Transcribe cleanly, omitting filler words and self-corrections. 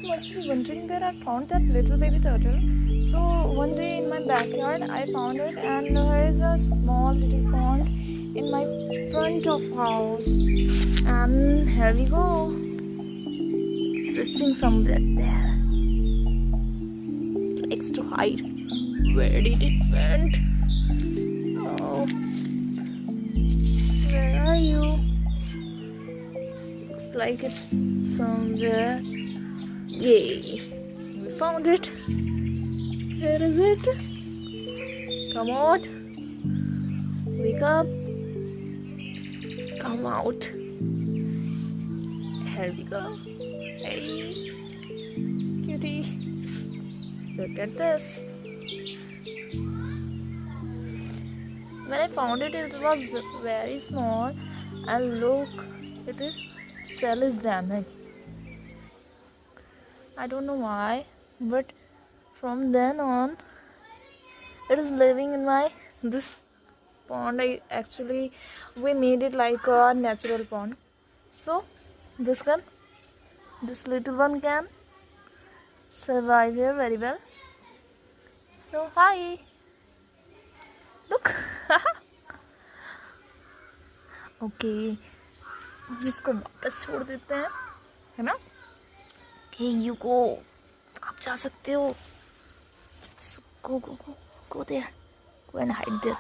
guys must be wondering where I found that little baby turtle. So one day in my backyard I found it, and there is a small little pond in my front of house. And here we go. It's resting somewhere there. It likes to hide. Where did it went? Oh, where are you? Looks like it's somewhere. Yay! We found it. Where is it? Come on. Wake up. Come out. Here we go. Hey, cutie. Look at this. When I found it, it was very small, and look, its shell is damaged. I don't know why, but from then on, it is living in this pond. We made it like a natural pond, so this little one can survive here very well. So hi, look. Okay, हम इसको वापस छोड़ देते हैं, है ना? Okay, you go, आप जा सकते हो. So go there, go and hide there.